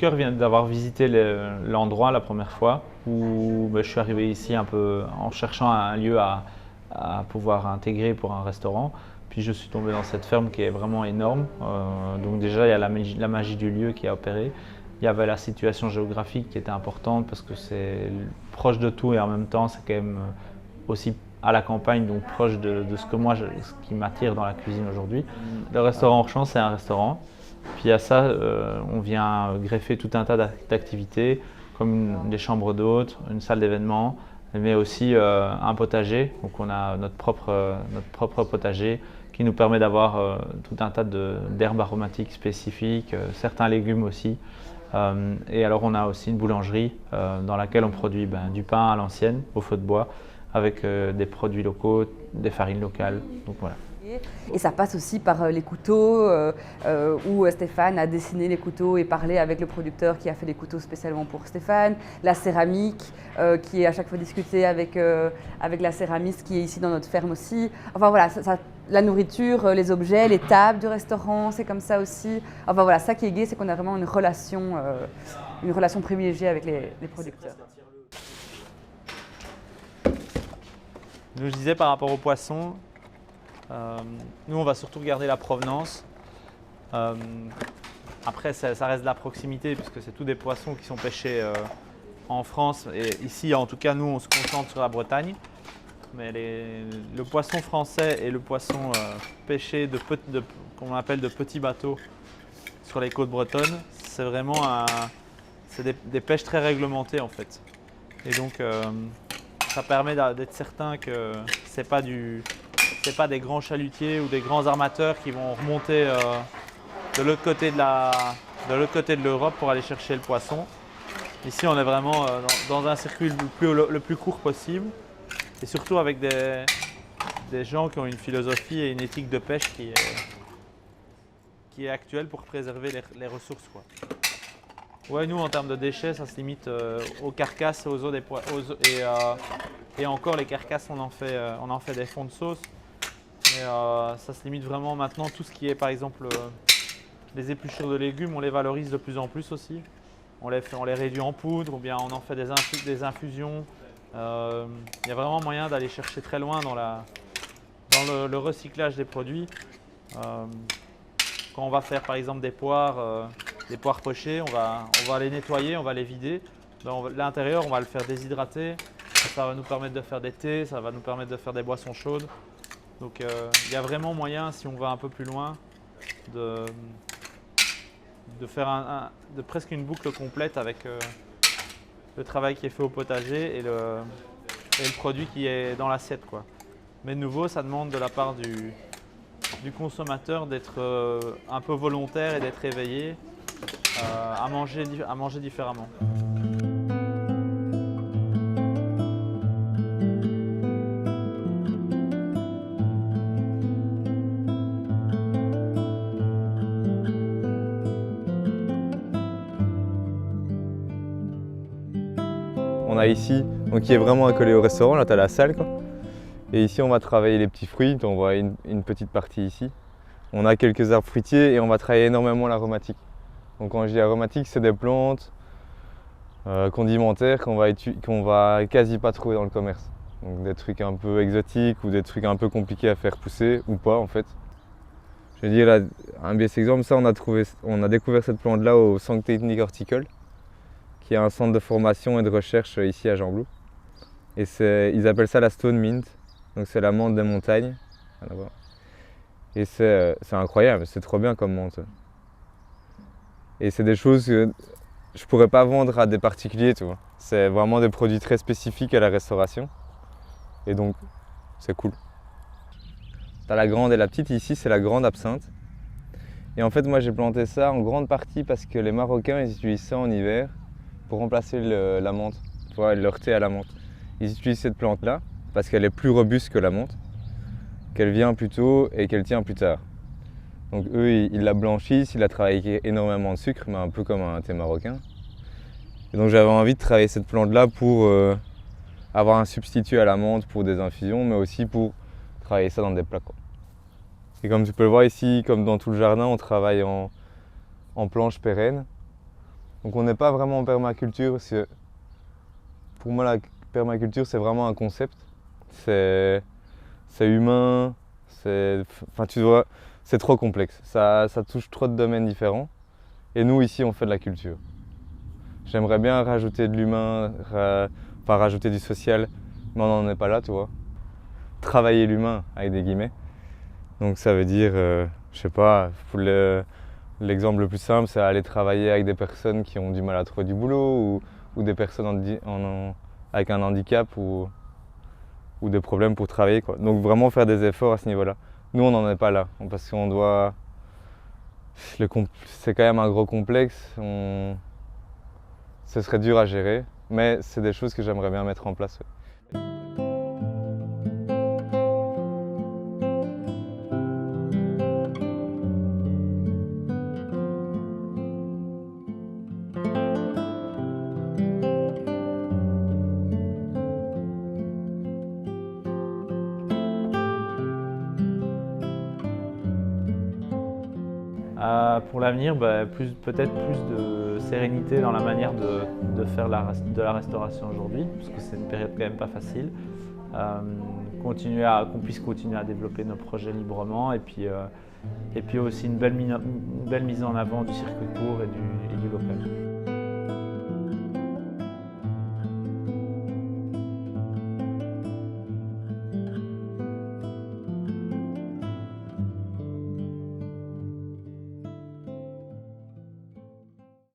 cœur vient d'avoir visité l'endroit la première fois où je suis arrivé ici un peu en cherchant un lieu à pouvoir intégrer pour un restaurant. Puis je suis tombé dans cette ferme qui est vraiment énorme. Donc déjà, il y a la magie du lieu qui a opéré. Il y avait la situation géographique qui était importante parce que c'est proche de tout et en même temps, c'est quand même aussi à la campagne, donc proche de ce que moi, ce qui m'attire dans la cuisine aujourd'hui. Le restaurant Orchamps, c'est un restaurant. Puis à ça, on vient greffer tout un tas d'activités, comme des chambres d'hôtes, une salle d'événement, mais aussi un potager. Donc on a notre propre potager qui nous permet d'avoir tout un tas d'herbes aromatiques spécifiques, certains légumes aussi. Et alors on a aussi une boulangerie dans laquelle on produit du pain à l'ancienne, au feu de bois, avec des produits locaux, des farines locales. Donc voilà. Et ça passe aussi par les couteaux, où Stéphane a dessiné les couteaux et parlé avec le producteur qui a fait les couteaux spécialement pour Stéphane. La céramique, qui est à chaque fois discutée avec la céramiste qui est ici dans notre ferme aussi. Enfin voilà, la nourriture, les objets, les tables du restaurant, c'est comme ça aussi. Enfin voilà, ça qui est gai, c'est qu'on a vraiment une relation privilégiée avec les producteurs. Je disais par rapport aux poissons, nous on va surtout regarder la provenance. Après ça reste de la proximité puisque c'est tous des poissons qui sont pêchés en France et ici en tout cas nous on se concentre sur la Bretagne. Mais le poisson français et le poisson pêché qu'on appelle de petits bateaux sur les côtes bretonnes, c'est vraiment des pêches très réglementées en fait. Et donc ça permet d'être certain que c'est pas des grands chalutiers ou des grands armateurs qui vont remonter de l'autre côté de l'Europe pour aller chercher le poisson. Ici, on est vraiment dans un circuit le plus court possible et surtout avec des gens qui ont une philosophie et une éthique de pêche qui est actuelle pour préserver les ressources, quoi. Ouais, nous, en termes de déchets, ça se limite aux carcasses, aux os des poissons. Et encore, les carcasses, on en fait des fonds de sauce. Mais ça se limite vraiment maintenant, tout ce qui est, par exemple, les épluchures de légumes, on les valorise de plus en plus aussi. On les réduit en poudre ou bien on en fait des infusions. Il y a vraiment moyen d'aller chercher très loin dans le recyclage des produits. Quand on va faire, par exemple, des poires pochées, on va les nettoyer, on va les vider. L'intérieur, on va le faire déshydrater. Ça va nous permettre de faire des thés, ça va nous permettre de faire des boissons chaudes. Donc il y a vraiment moyen, si on va un peu plus loin, de faire presque une boucle complète avec le travail qui est fait au potager et le produit qui est dans l'assiette, quoi. Mais de nouveau, ça demande de la part du consommateur d'être un peu volontaire et d'être éveillé à manger différemment. On a ici, donc qui est vraiment accolé au restaurant, là tu as la salle quoi. Et ici on va travailler les petits fruits, on voit une petite partie ici. On a quelques arbres fruitiers et on va travailler énormément l'aromatique. Donc quand je dis aromatique, c'est des plantes condimentaires qu'on va quasi pas trouver dans le commerce. Donc des trucs un peu exotiques ou des trucs un peu compliqués à faire pousser ou pas en fait. Je vais dire là, un best exemple, ça on a découvert cette plante là au Centre technique horticole, qui est un centre de formation et de recherche ici à Gembloux. Et ils appellent ça la stone mint, donc c'est la menthe des montagnes. Et c'est incroyable, c'est trop bien comme menthe. Et c'est des choses que je pourrais pas vendre à des particuliers, tu vois. C'est vraiment des produits très spécifiques à la restauration. Et donc, c'est cool. T'as la grande et la petite, ici c'est la grande absinthe. Et en fait, moi j'ai planté ça en grande partie parce que les Marocains ils utilisent ça en hiver pour remplacer la menthe, tu vois, leur thé à la menthe. Ils utilisent cette plante-là parce qu'elle est plus robuste que la menthe, qu'elle vient plus tôt et qu'elle tient plus tard. Donc eux, ils la blanchissent, ils la travaillent avec énormément de sucre, mais un peu comme un thé marocain. Et donc j'avais envie de travailler cette plante-là pour avoir un substitut à la menthe pour des infusions, mais aussi pour travailler ça dans des plats, quoi. Et comme tu peux le voir ici, comme dans tout le jardin, on travaille en planches pérennes. Donc on n'est pas vraiment en permaculture, parce que pour moi la permaculture c'est vraiment un concept. C'est humain, c'est trop complexe. Ça touche trop de domaines différents. Et nous ici on fait de la culture. J'aimerais bien rajouter de l'humain, rajouter du social, mais on n'en est pas là, tu vois. Travailler l'humain avec des guillemets. Donc ça veut dire, je sais pas, l'exemple le plus simple, c'est aller travailler avec des personnes qui ont du mal à trouver du boulot ou des personnes avec un handicap ou des problèmes pour travailler, quoi. Donc vraiment faire des efforts à ce niveau-là. Nous, on n'en est pas là, parce qu'on doit... C'est quand même un gros complexe, ce serait dur à gérer, mais c'est des choses que j'aimerais bien mettre en place. Ouais. Pour l'avenir, peut-être plus de sérénité dans la manière de faire de la restauration aujourd'hui, parce que c'est une période quand même pas facile. Qu'on puisse continuer à développer nos projets librement et puis aussi une belle mise en avant du circuit court